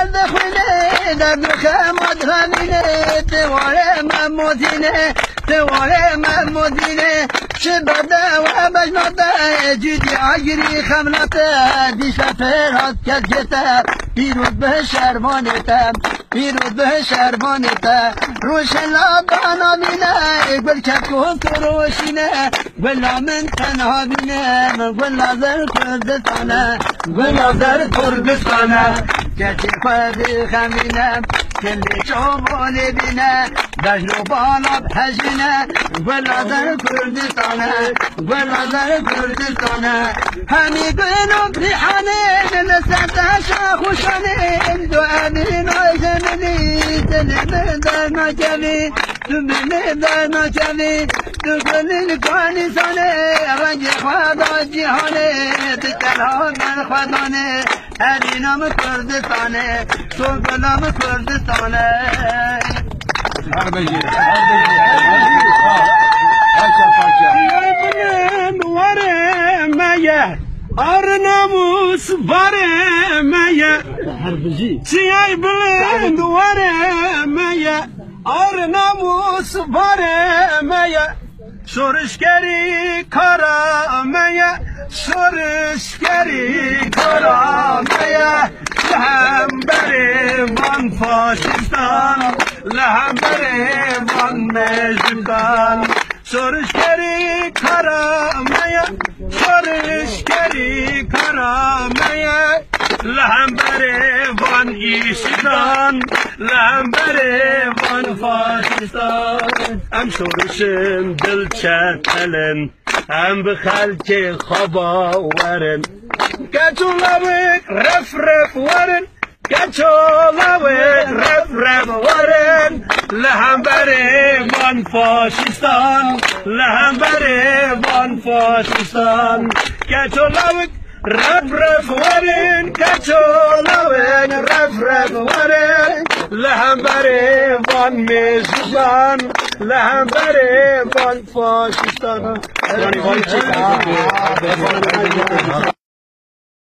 درد خونه درد خماد همینه تواره من مدینه تواره من مدینه چه بده و بجناته جدی عگری خمناته دیشه فراد کدگته پیرود به شرمانته پیرود به شرمانته روش لابانا بینه گل کتکون تو روشینه گلا من تنها بینه من گل نظر کردستانه گل نظر کردستانه کسی خودی خمینه کلی شمالی بینه دجل و بالا بحجینه گل نظر کردستانه گل نظر کردستانه همی گلو بریحانه نسته شاخوشانه دو امین آیزنی دلیم در نکمی تو بینیم در نکمی تو گلی کانی سانه رنگ خدا جهانه بکرها من خدانه همی نام کردستانه تو گلام کردستانه Arnamus varemeye Siyay blind varemeye Arnamus varemeye Soruşgeri karameye Soruşgeri karameye Lehemberi van faşistan Lehemberi van meclistan Soruşgeri karameye Soruşgeri karameye Lehemberi van işidan Lehemberi van faşistan Hem soruşum dilçetelin Hem bi xelki xaba verin Keçolavik ref ref verin Keçolavik ref ref verin Lehemberi van faşistan Lehemberi van faşistan Keçolavik ref ref verin Keçolavik ref ref verin Lehemberi van meclistan Lehemberi van faşistan